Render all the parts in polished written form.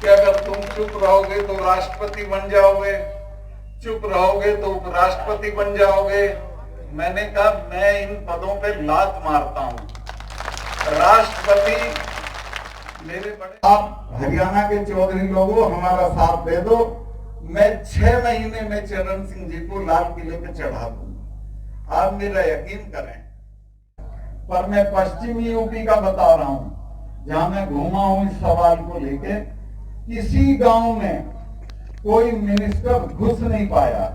कि अगर तुम चुप रहोगे तो राष्ट्रपति बन जाओगे, चुप रहोगे तो उपराष्ट्रपति बन जाओगे। मैंने कहा मैं इन पदों पे लात मारता हूं। राष्ट्रपति मेरे बड़े, आप हरियाणा के चौधरी लोगों हमारा साथ दे दो, मैं 6 महीने में चरण सिंह जी को लाल किले पे चढ़ा दूंगा। आप मेरा यकीन करें। पर मैं पश्चिमी यूपी का बता रहा हूं, जहां मैं घूमा हूं इस सवाल को लेके, किसी गांव में कोई मिनिस्टर घुस नहीं पाया।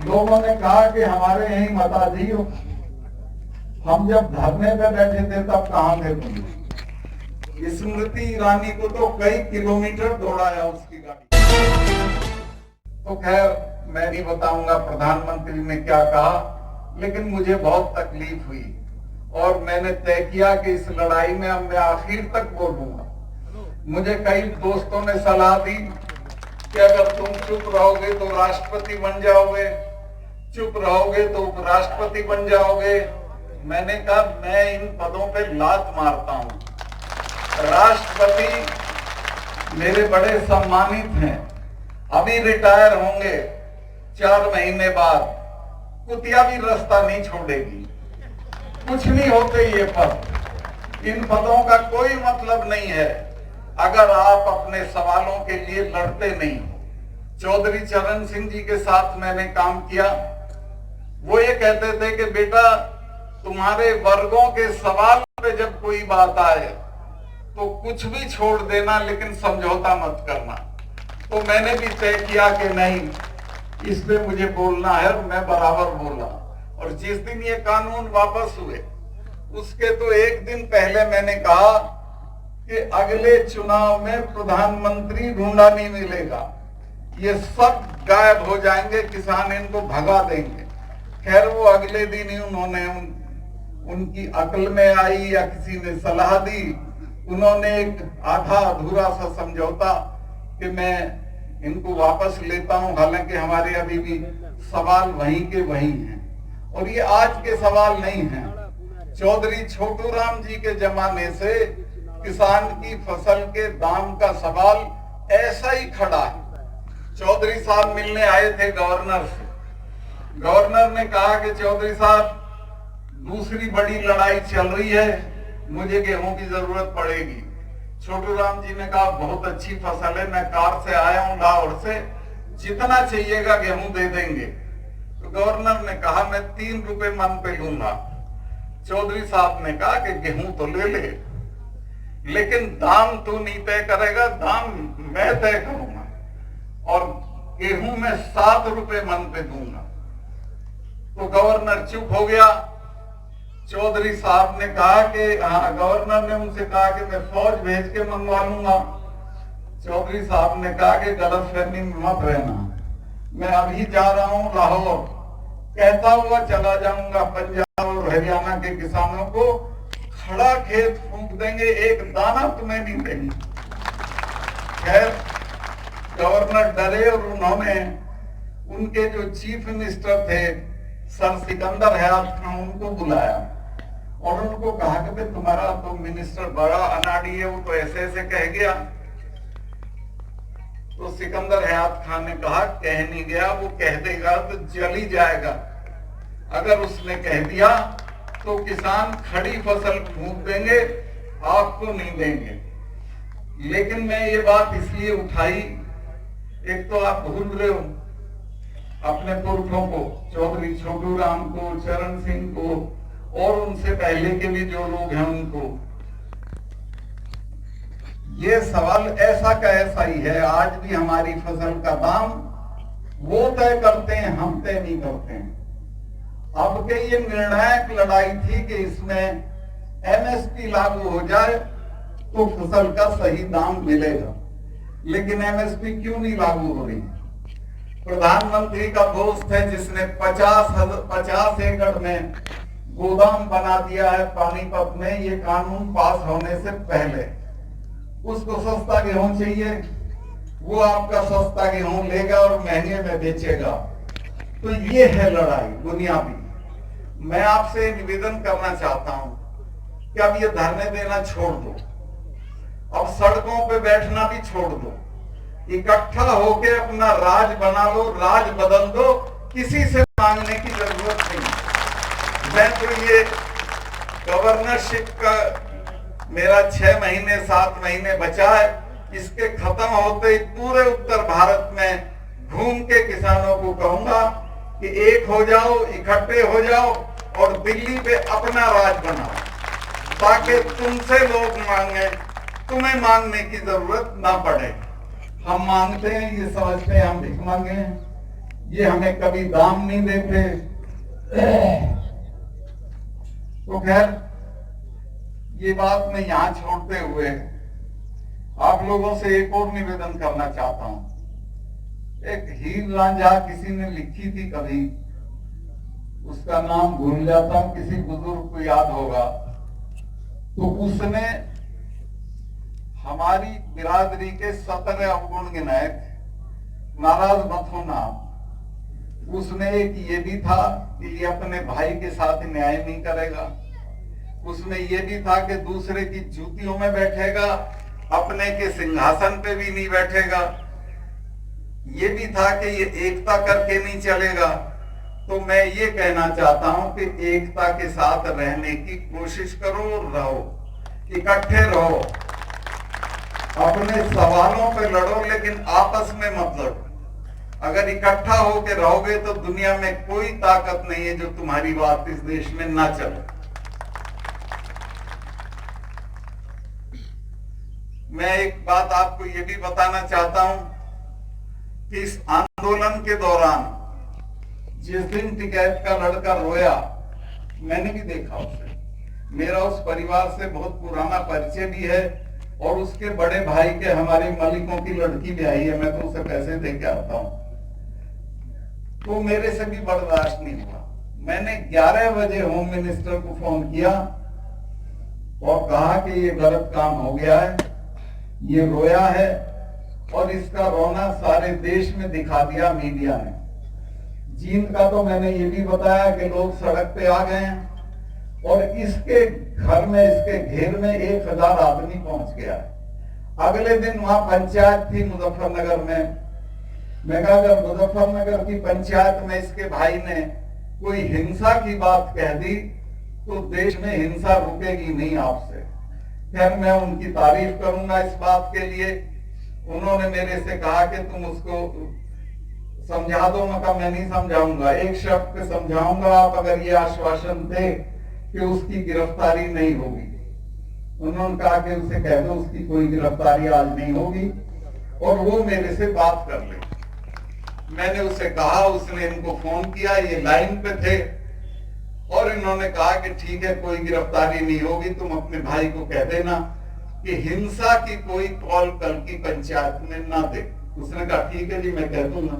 लोगों ने कहा कि हमारे यहीं बता दियो, हम जब धरने पे बैठे थे तब कहां थे तुम? स्मृति ईरानी को तो कई किलोमीटर दौड़ाया उसकी गाड़ी। तो खैर मैं नहीं बताऊंगा प्रधानमंत्री ने क्या कहा, लेकिन मुझे बहुत तकलीफ हुई और मैंने तय किया कि इस लड़ाई में अब मैं आखिर तक बोलूंगा। मुझे कई दोस्तों ने सलाह दी कि अगर तुम चुप रहोगे तो राष्ट्रपति बन जाओगे, चुप रहोगे तो उपराष्ट्रपति बन जाओगे। मैंने कहा मैं इन पदों पे लात मारता हूं। राष्ट्रपति मेरे बड़े सम्मानित हैं, अभी रिटायर होंगे 4 महीने बाद। कुतिया भी रास्ता नहीं छोड़ेगी। कुछ नहीं होते ये पद, इन पदों का कोई मतलब नहीं है अगर आप अपने सवालों के लिए लड़ते नहीं। चौधरी चरण सिंह जी के साथ मैंने काम किया। वो ये कहते थे कि बेटा तुम्हारे वर्गों के सवाल पे जब कोई बात आए तो कुछ भी छोड़ देना, लेकिन समझौता मत करना। तो मैंने भी तय किया कि नहीं, इस पे मुझे बोलना है और मैं बराबर बोला। और जिस दिन ये कानून वापस हुए उसके तो एक दिन पहले मैंने कहा कि अगले चुनाव में प्रधानमंत्री ढूंढा नहीं मिलेगा, ये सब गायब हो जाएंगे, किसान इनको भगा देंगे। खैर वो अगले दिन ही उन्होंने उनकी अकल में आई या किसी ने सलाह दी, उन्होंने एक आधा अधूरा सा समझौता कि मैं इनको वापस लेता हूं। हालांकि हमारे अभी भी सवाल वहीं के वहीं हैं और ये आज के सवाल नहीं हैं। चौधरी छोटू राम जी के जमाने से किसान की फसल के दाम का सवाल ऐसा ही खड़ा है। चौधरी साहब मिलने आए थे गवर्नर से। गवर्नर ने कहा कि चौधरी साहब दूसरी बड़ी लड़ाई चल रही है, मुझे गेहूं की जरूरत पड़ेगी। छोटू राम जी ने कहा बहुत अच्छी फसल है, मैं कार से आया हूं लाहौर से, जितना चाहिएगा गेहूं दे देंगे। तो गवर्नर ने कहा मैं 3 रुपए मन पे लूंगा। चौधरी साहब ने कहा कि गेहूं तो ले ले, लेकिन दाम तू नहीं तय करेगा, दाम मैं तय करूंगा और गेहूं में 7 रुपए मन पे दूंगा। तो गवर्नर चुप हो गया। चौधरी साहब ने कहा कि हाँ, गवर्नर ने उनसे कहा कि मैं फौज भेज के मंगवा लूंगा। चौधरी साहब ने कहा कि गलतफहमी में मत रहना, मैं अभी जा रहा हूं लाहौर, कहता हुआ चला जाऊंगा पंजाब और हरियाणा के किसानों को खड़ा खेत फूंक देंगे, एक दाना तुम्हें नहीं देंगे। खैर गवर्नर डरे और उन्होंने उनके जो चीफ मिनिस्टर थे सर सिकंदर हयात खान, उनको बुलाया और उनको कहा कि तुम्हारा तो मिनिस्टर बड़ा अनाड़ी है, वो तो ऐसे ऐसे कह गया। तो सिकंदर हयात खान ने कहा कह नहीं गया, वो कह देगा तो जल ही जाएगा। अगर उसने कह दिया तो किसान खड़ी फसल फूंक देंगे, आपको नहीं देंगे। लेकिन मैं ये बात इसलिए उठाई, एक तो आप भूल रहे हो अपने पुरखों को, चौधरी छोटू राम को, चरण सिंह को और उनसे पहले के भी जो लोग हैं उनको। ये सवाल ऐसा का ऐसा ही है। आज भी हमारी फसल का दाम वो तय करते हैं, हम तय नहीं करते हैं। अब के ये निर्णायक लड़ाई थी कि इसमें एमएसपी लागू हो जाए तो फसल का सही दाम मिलेगा, लेकिन एमएसपी क्यों नहीं लागू हो रही? प्रधानमंत्री का दोस्त है जिसने 50 एकड़ में गोदाम बना दिया है पानीपत में, ये कानून पास होने से पहले। उसको सस्ता गेहूं चाहिए, वो आपका सस्ता गेहूं लेगा और महंगे में बेचेगा। तो ये है लड़ाई बुनियादी। मैं आपसे निवेदन करना चाहता हूं कि अब ये धरने देना छोड़ दो। अब सड़कों पे बैठना भी छोड़ दो, इकट्ठा होके अपना राज बना लो, राज बदल दो, किसी से मांगने की जरूरत नहीं। मैं तो ये गवर्नरशिप का मेरा 6 महीने 7 महीने बचा है, इसके खत्म होते ही पूरे उत्तर भारत में घूम के किसानों को कहूंगा कि एक हो जाओ, इकट्ठे हो जाओ और दिल्ली पे अपना राज बनाओ, ताकि तुमसे लोग मांगे, तुम्हें मांगने की जरूरत ना पड़े। हम मांगते हैं, ये समझते हैं हम भिख मांगे हैं, ये हमें कभी दाम नहीं देते। तो खैर, ये बात मैं यहां छोड़ते हुए आप लोगों से एक और निवेदन करना चाहता हूं। एक हीर रांझा किसी ने लिखी थी कभी, उसका नाम भूल जाता हूं, किसी बुजुर्ग को याद होगा। तो उसने हमारी बिरादरी के 17 अवगुण गिनाए थे, नाराज मत होना। उसने एक ये भी था कि ये अपने भाई के साथ न्याय नहीं करेगा, उसमें ये भी था कि दूसरे की जूतियों में बैठेगा, अपने के सिंहासन पे भी नहीं बैठेगा, ये भी था कि ये एकता करके नहीं चलेगा। तो मैं ये कहना चाहता हूं कि एकता के साथ रहने की कोशिश करो, रहो, इकट्ठे रहो, अपने सवालों पे लड़ो, लेकिन आपस में मत लड़ो। अगर इकट्ठा होकर रहोगे तो दुनिया में कोई ताकत नहीं है जो तुम्हारी बात इस देश में ना चले। मैं एक बात आपको ये भी बताना चाहता हूं कि इस आंदोलन के दौरान जिस दिन टिकैत का लड़का रोया, मैंने भी देखा उसे, मेरा उस परिवार से बहुत पुराना परिचय भी है, और उसके बड़े भाई के हमारे मालिकों की लड़की भी आई है, मैं तो उसे पैसे दे के आता हूं। तो मेरे से भी बर्दाश्त नहीं हुआ। मैंने 11 बजे होम मिनिस्टर को फोन किया और कहा कि ये गलत काम हो गया है, ये रोया है, और इसका रोना सारे देश में दिखा दिया मीडिया ने। जींद का तो मैंने ये भी बताया कि लोग सड़क पे आ गए हैं, और इसके घर में, इसके घेर में 1000 आदमी पहुंच गया है। अगले दिन वहां पंचायत थी मुजफ्फरनगर में। मैं कहा अगर मुजफ्फरनगर की पंचायत में इसके भाई ने कोई हिंसा की बात कह दी तो देश में हिंसा रुकेगी नहीं आपसे। खैर, मैं उनकी तारीफ करूंगा इस बात के लिए। उन्होंने मेरे से कहा कि तुम उसको समझा दो। मैं कहा मैं नहीं समझाऊंगा, एक शब्द पे समझाऊंगा, आप अगर ये आश्वासन दे कि उसकी गिरफ्तारी नहीं होगी। उन्होंने कहा कि उसे कह दो उसकी कोई गिरफ्तारी आज नहीं होगी और वो मेरे से बात कर ले। मैंने उसे कहा, उसने इनको फोन किया, ये लाइन पे थे, और इन्होंने कहा कि ठीक है कोई गिरफ्तारी नहीं होगी, तुम अपने भाई को कह देना कि हिंसा की कोई कॉल कल की पंचायत में ना दे। उसने कहा ठीक है जी मैं कह दूंगा।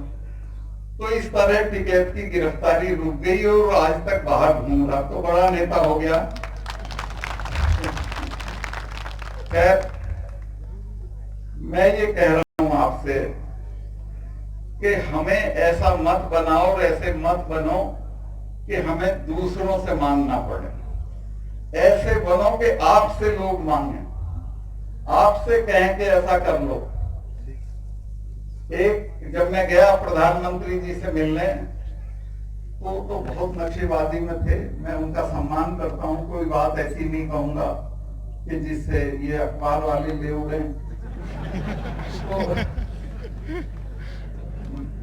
तो इस तरह टिकैत की गिरफ्तारी रुक गई और आज तक बाहर घूम रहा, तो बड़ा नेता हो गया। खैर, मैं ये कह रहा हूं आपसे कि हमें ऐसा मत बनाओ और ऐसे मत बनो कि हमें दूसरों से मांगना पड़े। ऐसे बनो कि आपसे लोग मांगे, आपसे कहें कि ऐसा कर लो। एक जब मैं गया प्रधानमंत्री जी से मिलने, तो बहुत नक्शेबाजी में थे। मैं उनका सम्मान करता हूं, कोई बात ऐसी नहीं कहूंगा कि जिससे ये अखबार वाले ले उड़े। तो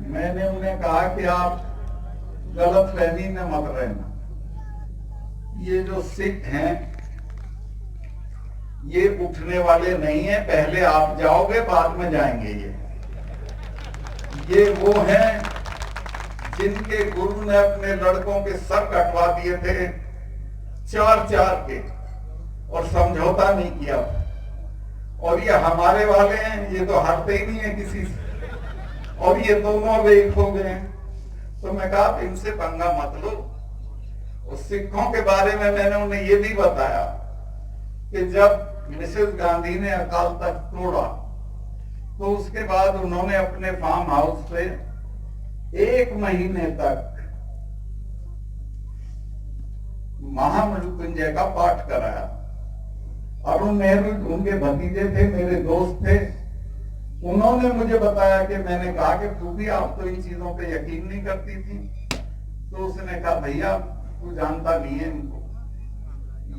मैंने उन्हें कहा कि आप गलत फहमी में मत रहना। ये जो सिख हैं ये उठने वाले नहीं है, पहले आप जाओगे बाद में जाएंगे। ये वो हैं जिनके गुरु ने अपने लड़कों के सर कटवा दिए थे 4-4 के, और समझौता नहीं किया। और ये हमारे वाले हैं, ये तो हारते ही नहीं है किसी से, और ये दोनों एक हो गए। तो मैं कहा इनसे पंगा मत लो। और सिखों के बारे में मैंने उन्हें ये भी बताया कि जब मिसेस गांधी ने अकाल तख्त तोड़ा तो उसके बाद उन्होंने अपने फार्म हाउस पे 1 महीने तक महामृत्युंजय का पाठ कराया। अरुण नेहरू उनके भतीजे थे, मेरे दोस्त थे। उन्होंने मुझे बताया कि मैंने कहा कि तू भी, आप तो इन चीजों पे यकीन नहीं करती थी। तो उसने कहा भैया तू जानता नहीं है इनको,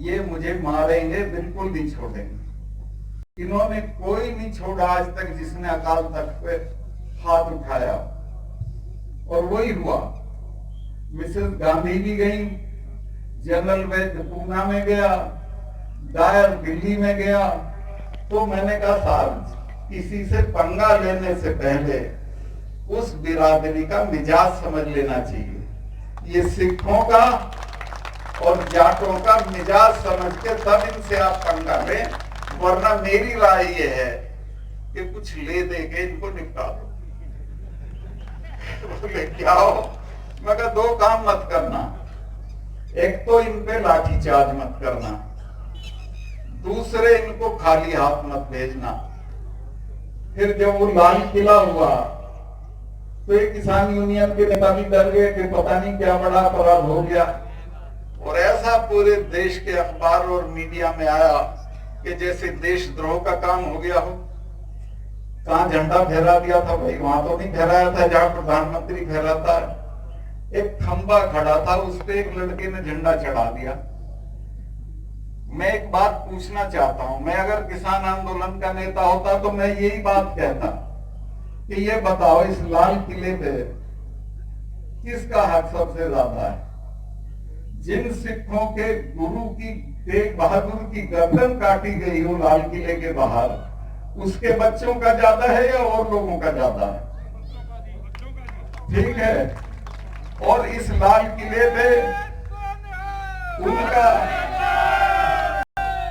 ये मुझे मारेंगे, बिल्कुल नहीं छोड़ेंगे। इन्होंने कोई नहीं छोड़ा आज तक जिसने अकाल तख्त पे हाथ उठाया, और वही हुआ। मिसेस गांधी भी गई, जनरल वैद्य पूना में गया, डायर दिल्ली में गया। तो मैंने कहा साहब किसी से पंगा लेने से पहले उस बिरादरी का मिजाज समझ लेना चाहिए। ये सिखों का और जाटों का मिजाज समझ के तब इनसे आप पंगा लें, वरना मेरी राय ये है कि कुछ ले दे के इनको निपटा दो। बोले क्या हो? मैं कहा दो काम मत करना, एक तो इन पे लाठीचार्ज मत करना, दूसरे इनको खाली हाथ मत भेजना। फिर जब वो लाल किला हुआ तो एक किसान यूनियन के नेता भी डर गए कि पता नहीं क्या बड़ा अपराध हो गया, और ऐसा पूरे देश के अखबार और मीडिया में आया कि जैसे देशद्रोह का काम हो गया हो। कहां झंडा फहरा दिया था भाई? वहां तो नहीं फहराया था जहां प्रधानमंत्री फहराता है। एक खंबा खड़ा था, उस पे एक लड़के ने झंडा चढ़ा दिया। मैं एक बात पूछना चाहता हूं, मैं अगर किसान आंदोलन का नेता होता तो मैं यही बात कहता कि ये बताओ इस लाल किले पे किसका हक सबसे ज्यादा है? जिन सिखों के गुरु की तेग बहादुर की गर्दन काटी गई हो लाल किले के बाहर, उसके बच्चों का ज्यादा है या और लोगों का ज्यादा है? ठीक है। और इस लाल किले पे उनका,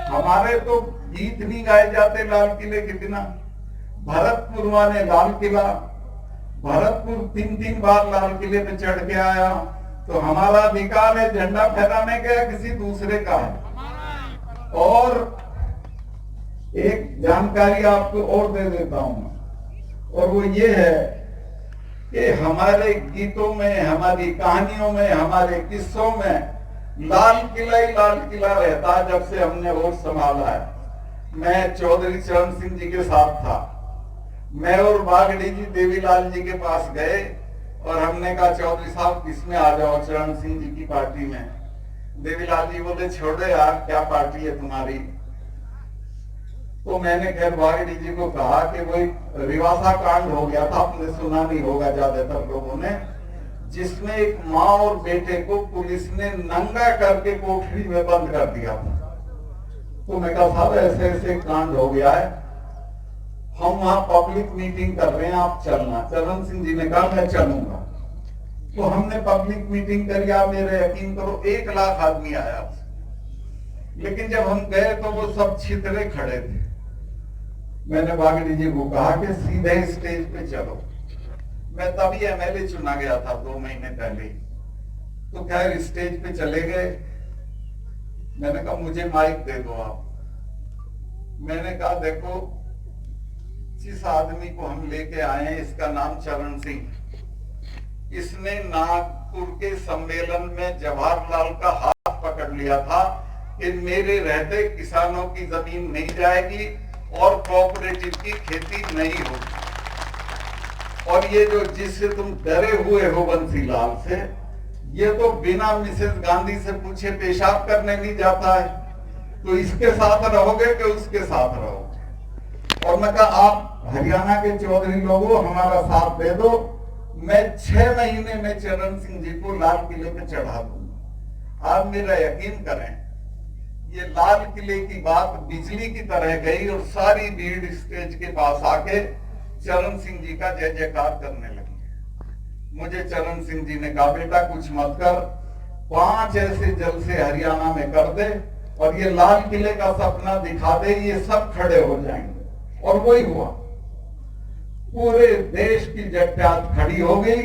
हमारे तो गीत नहीं गाए जाते लाल किले के बिना। भरतपुर माने लाल किला, भरतपुर 3-3 बार लाल किले पे चढ़ के आया, तो हमारा अधिकार है झंडा फहराने का या किसी दूसरे का है? और एक जानकारी आपको और दे देता हूं, और वो ये है कि हमारे गीतों में, हमारी कहानियों में, हमारे किस्सों में लाल किला ही लाल किला रहता है। जब से हमने वोट संभाला है, मैं चौधरी चरण सिंह जी के साथ था, मैं और बागड़ी जी देवीलाल जी के पास गए और हमने कहा चौधरी साहब किसमें आ जाओ, चरण सिंह जी की पार्टी में। देवीलाल जी बोले छोड़ो यार, क्या पार्टी है तुम्हारी? तो मैंने खैर बागड़ी जी को कहा कि वही रिवासा कांड हो गया था, आपने सुना नहीं होगा ज्यादातर लोगों ने, जिसमें एक माँ और बेटे को पुलिस ने नंगा करके कोठरी में बंद कर दिया था। तो मैं कहा साहब ऐसे ऐसे कांड हो गया है, हम वहां पब्लिक मीटिंग कर रहे हैं, आप चलना। चरण सिंह जी ने कहा मैं चलूंगा। तो हमने पब्लिक मीटिंग करी, आप मेरे यकीन करो 1 लाख आदमी आया। लेकिन जब हम गए तो वो सब छितरे खड़े थे। मैंने बागड़ी जी को कहा कि सीधे स्टेज पे चलो। मैं तभी एमएलए चुना गया था 2 महीने पहले। तो खैर स्टेज पे चले गए। मैंने कहा मुझे माइक दे दो आप। मैंने कहा देखो जिस आदमी को हम लेके आए हैं इसका नाम चरण सिंह, इसने नागपुर के सम्मेलन में जवाहरलाल का हाथ पकड़ लिया था कि मेरे रहते किसानों की जमीन नहीं जाएगी और कोऑपरेटिव की खेती नहीं होगी। और ये जो जिससे तुम डरे हुए हो बंसीलाल से, ये तो बिना मिसेस गांधी से पूछे पेशाब करने नहीं जाता है। तो इसके साथ रहोगे कि उसके साथ रहोगे? और मैं कहा आप हरियाणा के चौधरी लोगों हमारा साथ दे दो, मैं 6 महीने में चरण सिंह जी को लाल किले पे चढ़ा दूंगा। आप मेरा यकीन करें, ये लाल किले की बात बिजली की तरह गई और सारी भीड़ स्टेज के पास आके चरण सिंह जी का जय जयकार करने लगी। मुझे चरण सिंह जी ने कहा बेटा कुछ मत कर, 5 ऐसे जलसे हरियाणा में कर दे और ये लाल किले का सपना दिखा दे, ये सब खड़े हो जाएंगे। और वही हुआ, पूरे देश की जट्टात खड़ी हो गई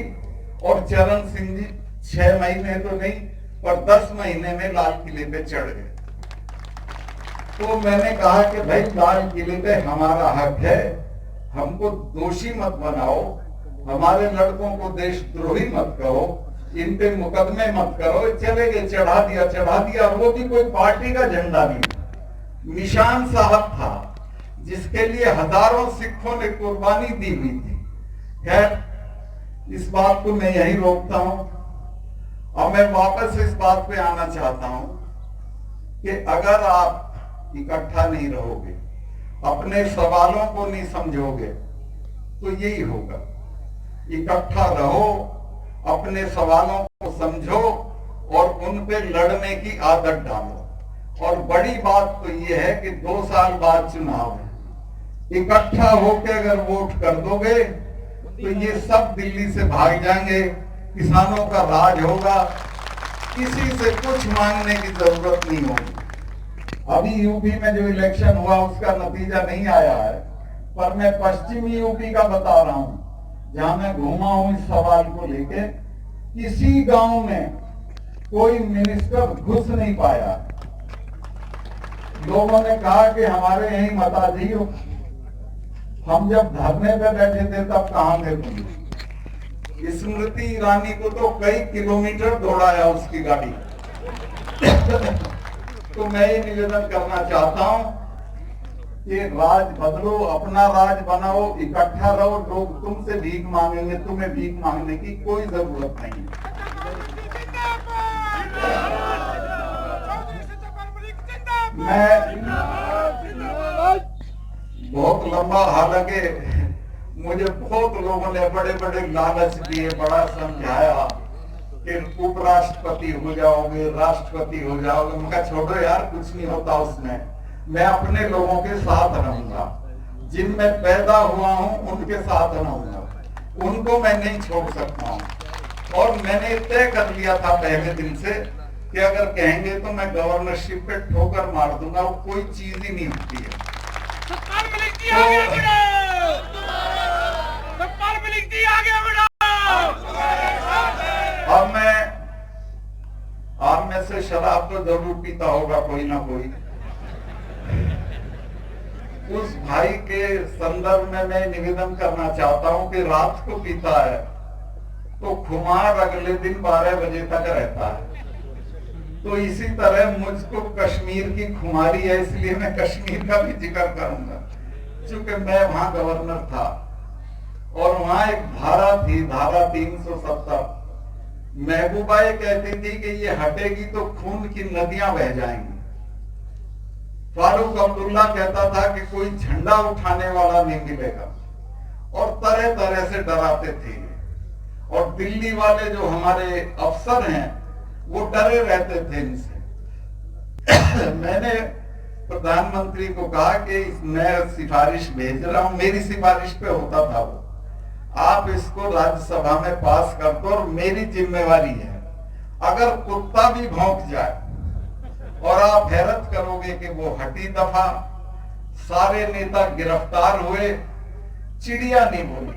और चरण सिंह जी 6 महीने तो नहीं पर 10 महीने में लाल किले पे चढ़ गए। तो मैंने कहा कि भाई लाल किले पे हमारा हक है, हमको दोषी मत बनाओ, हमारे लड़कों को देशद्रोही मत कहो, इन पे मुकदमे मत करो। चले गए, चढ़ा दिया। और वो भी कोई पार्टी का झंडा नहीं, निशान साहब था, जिसके लिए हजारों सिखों ने कुर्बानी दी हुई थी। खैर, इस बात को मैं यही रोकता हूं और मैं वापस इस बात पे आना चाहता हूं कि अगर आप इकट्ठा नहीं रहोगे, अपने सवालों को नहीं समझोगे, तो यही होगा। इकट्ठा रहो, अपने सवालों को समझो और उन पे लड़ने की आदत डालो। और बड़ी बात तो यह है कि 2 साल बाद चुनाव है। इकट्ठा होकर अगर वोट कर दोगे तो ये सब दिल्ली से भाग जाएंगे, किसानों का राज होगा, किसी से कुछ मांगने की जरूरत नहीं होगी। अभी यूपी में जो इलेक्शन हुआ उसका नतीजा नहीं आया है, पर मैं पश्चिमी यूपी का बता रहा हूं, जहां मैं घूमा हूं इस सवाल को लेके। किसी गांव में कोई मिनिस्टर घुस नहीं पाया। लोगों ने कहा कि हमारे यही मताजी हो। हम जब धरने पे बैठे थे तब कहां थे तुम? स्मृति ईरानी को तो कई किलोमीटर दौड़ाया उसकी गाड़ी। तो मैं ये निवेदन करना चाहता हूं कि राज बदलो, अपना राज बनाओ, इकट्ठा रहो। लोग तुमसे भीख मांगेंगे, तुम्हें भीख मांगने की कोई जरूरत नहीं है। मैं बहुत लंबा, हालांकि मुझे बहुत लोगों ने बड़े बड़े लालच दिए, बड़ा समझाया कि उपराष्ट्रपति हो जाओगे, राष्ट्रपति हो जाओगे। मैं कहा छोड़ो यार, कुछ नहीं होता उसमें। मैं अपने लोगों के साथ रहूंगा, जिनमें पैदा हुआ हूं उनके साथ रहूंगा, उनको मैं नहीं छोड़ सकता हूं। और मैंने तय कर लिया था पहले दिन से कि अगर कहेंगे तो मैं गवर्नरशिप पे ठोकर मार दूंगा, वो कोई चीज ही नहीं होती है। अब मैं आप में से शराब तो जरूर पीता होगा कोई ना कोई। उस भाई के संदर्भ में मैं निवेदन करना चाहता हूं कि रात को पीता है तो खुमार अगले दिन 12 बजे तक रहता है। तो इसी तरह मुझको कश्मीर की खुमारी है, इसलिए मैं कश्मीर का भी जिक्र करूंगा। चूंकि मैं वहां गवर्नर था और वहां एक धारा थी, धारा 370। महबूबा ये कहती थी कि ये हटेगी तो खून की नदियां बह जाएंगी। फारूक अब्दुल्ला कहता था कि कोई झंडा उठाने वाला नहीं मिलेगा, और तरह तरह से डराते थे। और दिल्ली वाले जो हमारे अफसर हैं वो डरे रहते थे इनसे। मैंने प्रधानमंत्री को कहा कि मैं सिफारिश भेज रहा हूं, मेरी सिफारिश पे होता था वो, आप इसको राज्यसभा में पास कर दो और मेरी जिम्मेवारी है। अगर कुत्ता भी भौंक जाए और आप हैरत करोगे कि वो हटी दफा, सारे नेता गिरफ्तार हुए, चिड़िया नहीं बोली।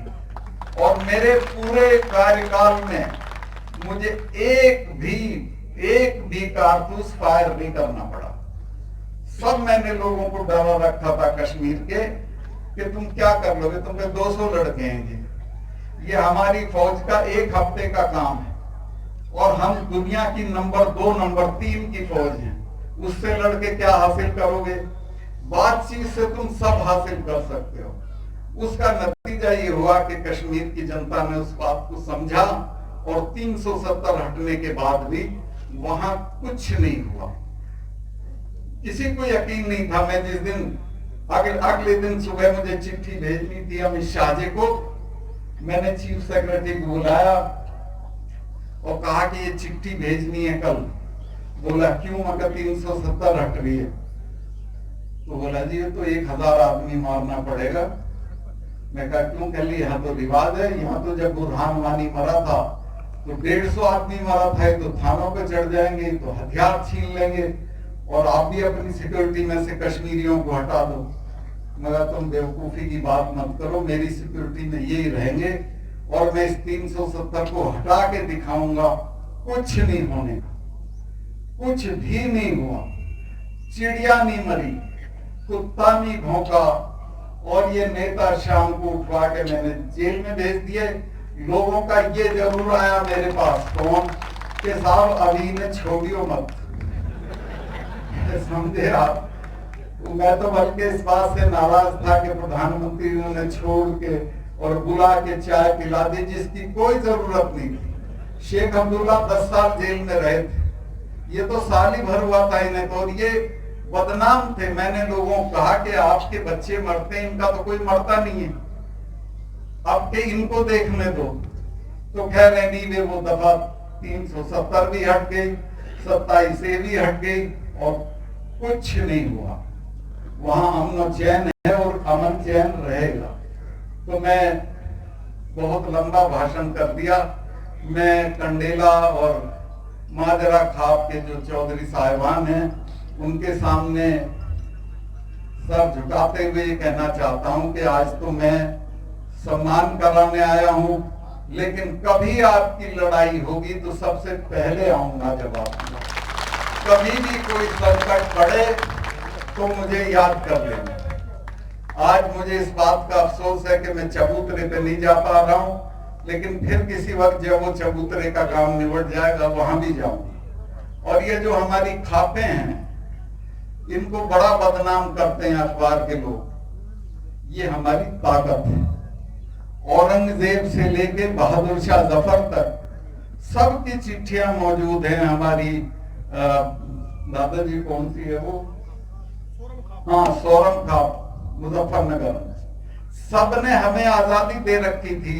और मेरे पूरे कार्यकाल में मुझे एक भी कारतूस फायर नहीं करना पड़ा। सब मैंने लोगों को डरा रखा था कश्मीर के कि तुम क्या कर लोगे, तुम पे 200 लड़के हैं जी, ये हमारी फौज का 1 हफ्ते का काम है, और हम दुनिया की नंबर 2 नंबर 3 की फौज हैं, उससे लड़के क्या हासिल करोगे? बातचीत से तुम सब हासिल कर सकते हो। उसका नतीजा ये हुआ कि कश्मीर की जनता ने उस बात को समझा, और 370 हटने के बाद भी वहां कुछ नहीं हुआ। किसी को यकीन नहीं था। मैं जिस दिन अगले दिन सुबह मुझे चिट्ठी भेजनी थी अमित शाह जी को, मैंने चीफ सेक्रेटरी को बुलाया और कहा कि ये चिट्ठी भेजनी है कल। बोला क्यों? मगर 370 हट रही है। तो बोला जी ये तो 1000 आदमी मारना पड़ेगा। मैं कहा क्यों? कह ली यहाँ तो रिवाज है, यहाँ तो जब बुरहान वानी मरा था तो 150 आदमी मरा था, तो थानों पे चढ़ जाएंगे, तो हथियार छीन लेंगे, और आप भी अपनी सिक्योरिटी में से कश्मीरियों को हटा दो। मगर तुम बेवकूफी की बात मत करो, मेरी सिक्योरिटी में यही रहेंगे और मैं इस 370 को हटा के दिखाऊंगा। कुछ नहीं होने का, कुछ भी नहीं हुआ। चिड़िया नहीं मरी, कुत्ता नहीं भौंका, और ये नेता शाम को उठवा के मैंने जेल में भेज दिए। लोगों का ये जरूर आया मेरे पास फोन कि साहब अभी ने छोड़ियो मत, समझे आप? तो मैं तो बल्कि इस बात से नाराज था कि प्रधानमंत्री ने छोड़ के और बुला के चाय पिला दी, जिसकी कोई जरूरत नहीं थी। शेख अब्दुल्ला 10 साल जेल में रहे थे, ये तो साल ही भर हुआ था इन्हें, तो ये बदनाम थे। मैंने लोगों को कहा कि आपके बच्चे मरते हैं, इनका तो कोई मरता नहीं है, अब के इनको देखने दो। तो खैर एनीवे वो दफा 370 भी हट गई, 27 भी हट गई और कुछ नहीं हुआ। वहां अमन चैन है और अमन चैन रहेगा। तो मैं बहुत लंबा भाषण कर दिया। मैं कंडेला और माजरा खाप के जो चौधरी साहिबान हैं उनके सामने सर झुकाते हुए ये कहना चाहता हूं कि आज तो मैं सम्मान कराने आया हूं, लेकिन कभी आपकी लड़ाई होगी तो सबसे पहले आऊंगा। जब आप कभी भी कोई संकट पड़े तो मुझे याद कर लेना। आज मुझे इस बात का अफसोस है कि मैं चबूतरे पे नहीं जा पा रहा हूं, लेकिन फिर किसी वक्त जब वो चबूतरे का काम निबट जाएगा वहां भी जाऊंगा। और ये जो हमारी खापें हैं इनको बड़ा बदनाम करते हैं अखबार के लोग, ये हमारी ताकत है। औरंगजेब से लेके बहादुर शाह जफर तक सबकी चिट्ठियां मौजूद हैं हमारी। दादाजी कौन सी है वो, हाँ सोरम खाप मुजफ्फरनगर में, सबने हमें आजादी दे रखी थी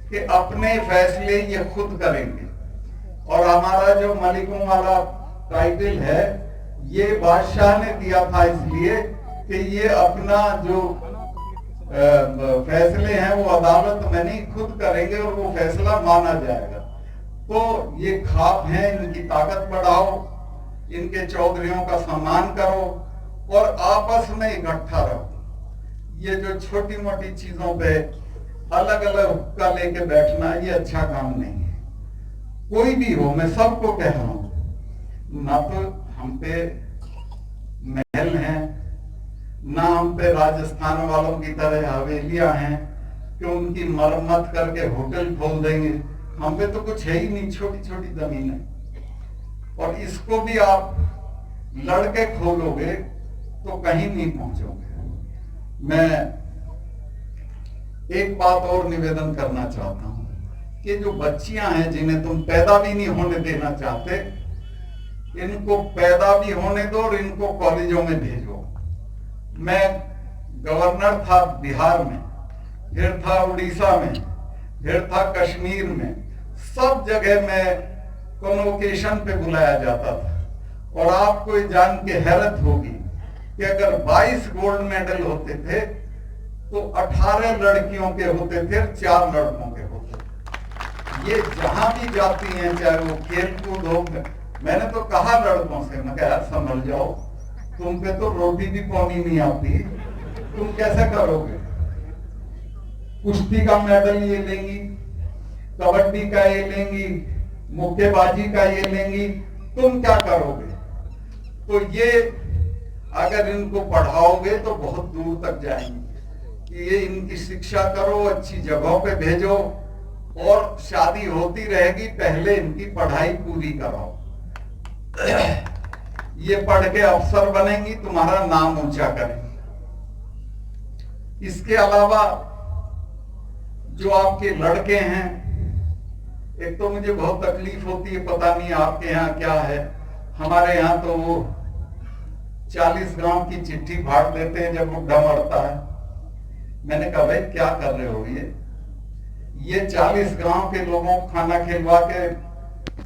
कि अपने फैसले ये खुद करेंगे। और हमारा जो मलिकों वाला टाइटल है ये बादशाह ने दिया था इसलिए कि ये अपना जो फैसले हैं वो अदालत में नहीं खुद करेंगे और वो फैसला माना जाएगा। तो ये खाप हैं, इनकी ताकत बढ़ाओ, इनके चौधरियों का सम्मान करो और आपस में इकट्ठा रहो। ये जो छोटी मोटी चीजों पे अलग अलग हुक्का लेके बैठना ये अच्छा काम नहीं है। कोई भी हो, मैं सबको कह रहा हूं, ना तो हम पे महल हैं, ना हम पे राजस्थान वालों की तरह हवेलियां हैं कि उनकी मरम्मत करके होटल खोल देंगे। हम पे तो कुछ है ही नहीं, छोटी छोटी जमीन है। और इसको भी आप लड़के खोलोगे तो कहीं नहीं पहुंचोगे। मैं एक बात और निवेदन करना चाहता हूं कि जो बच्चियां हैं जिन्हें तुम पैदा भी नहीं होने देना चाहते, इनको पैदा भी होने दो और इनको कॉलेजों में भेजो। मैं गवर्नर था बिहार में, फिर था उड़ीसा में, फिर था कश्मीर में, सब जगह मैं कन्वोकेशन पे बुलाया जाता था। और आपको ये जान के हैरत होगी कि अगर 22 गोल्ड मेडल होते थे तो 18 लड़कियों के होते थे, 4 लड़कों के होते थे। ये जहां भी जाती हैं, चाहे वो खेल कूद हो, मैंने तो कहा लड़कों से, मैं कहा संभल जाओ, तुम पे तो रोटी भी पानी नहीं आती, तुम कैसे करोगे। कुश्ती का मेडल ये लेंगी, कबड्डी का ये लेंगी, मुक्केबाजी का ये लेंगी, तुम क्या करोगे। तो ये अगर इनको पढ़ाओगे तो बहुत दूर तक जाएंगे। ये इनकी शिक्षा करो, अच्छी जगहों पे भेजो और शादी होती रहेगी, पहले इनकी पढ़ाई पूरी कराओ। ये पढ़ के अफसर बनेंगी, तुम्हारा नाम ऊंचा करेंगे। इसके अलावा जो आपके लड़के हैं, एक तो मुझे बहुत तकलीफ होती है, पता नहीं आपके यहाँ क्या है, हमारे यहाँ तो वो 40 गांव की चिट्ठी फाड़ देते हैं जब बुढ़ा मरता है। मैंने कहा भाई क्या कर रहे हो, ये 40 गांव के लोगों को खाना खिलवा के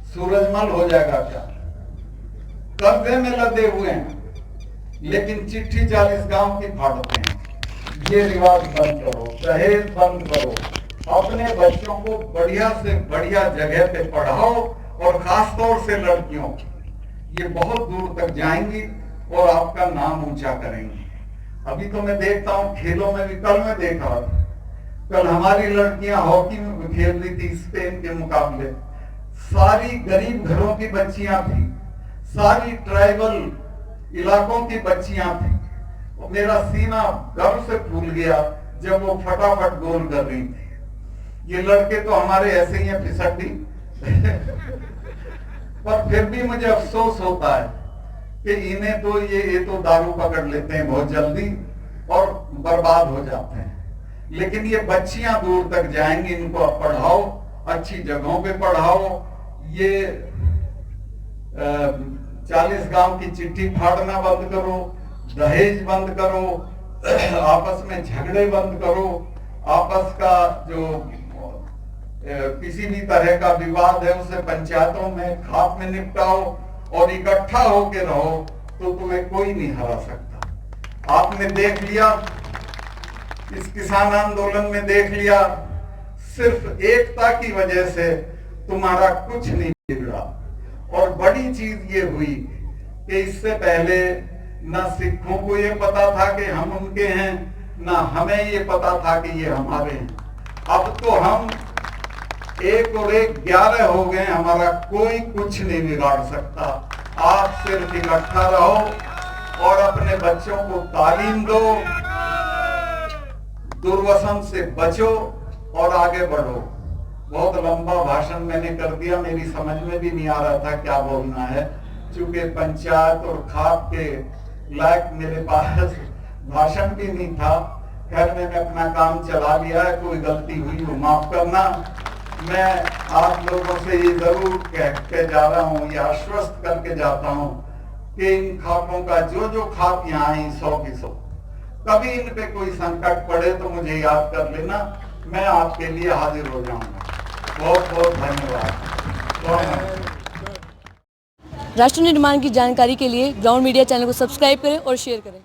सूरजमल हो जाएगा क्या। कर्जे में लदे हुए हैं, लेकिन चिट्ठी 40 गांव की फाड़ते हैं। ये रिवाज बंद करो, दहेज बंद करो, अपने बच्चों को बढ़िया से बढ़िया जगह पे पढ़ाओ और खासतौर से लड़कियों की। ये बहुत दूर तक जाएंगी और आपका नाम ऊंचा करेंगी। अभी तो मैं देखता हूँ खेलों में भी, कल मैं देखा, कल हमारी लड़कियां हॉकी में खेल रही थी स्पेन के मुकाबले। सारी गरीब घरों की बच्चियां थी, सारी ट्राइबल इलाकों की बच्चियां थी। और मेरा सीना गर्व से फूल गया जब वो फटाफट गोल कर रही थी। ये लड़के तो हमारे ऐसे ही हैं फिसड्डी पर फिर भी मुझे अफसोस होता है कि इन्हें तो ये तो दारू पकड़ लेते हैं बहुत जल्दी और बर्बाद हो जाते हैं, लेकिन ये बच्चियां दूर तक जाएंगी, इनको अब पढ़ाओ, अच्छी जगहों पे पढ़ाओ। ये 40 गांव की चिट्ठी फाड़ना बंद करो, दहेज बंद करो, आपस में झगड़े बंद करो, आपस का जो किसी भी तरह का विवाद है उसे पंचायतों में खाप में निपटाओ और इकट्ठा होके रहो, तो तुम्हें कोई नहीं हरा सकता। आपने देख लिया, इस किसान आंदोलन में देख लिया, सिर्फ एकता की वजह से तुम्हारा कुछ नहीं बिगड़ा। और बड़ी चीज ये हुई कि इससे पहले न सिखों को ये पता था कि हम उनके हैं, न हमें ये पता था कि ये हमारे हैं। अब तो हम 1 और 1 11 हो गए, हमारा कोई कुछ नहीं बिगाड़ सकता। आप सिर्फ इकट्ठा रहो और अपने बच्चों को तालीम दो, दुर्व्यसन से बचो और आगे बढ़ो। बहुत लंबा भाषण मैंने कर दिया, मेरी समझ में भी नहीं आ रहा था क्या बोलना है, क्योंकि पंचायत और खाप के लायक मेरे पास भाषण भी नहीं था। खैर मैंने अपना काम चला लिया है, कोई गलती हुई हो माफ करना। मैं आप लोगों से ये जरूर कह के जा रहा हूँ, ये आश्वस्त करके जाता हूँ कि इन खापों का जो खाप यहाँ आई 100 की 100, कभी इन पे कोई संकट पड़े तो मुझे याद कर लेना, मैं आपके लिए हाजिर हो जाऊंगा। बहुत बहुत धन्यवाद। राष्ट्र निर्माण की जानकारी के लिए ग्राउंड मीडिया चैनल को सब्सक्राइब करें और शेयर करें।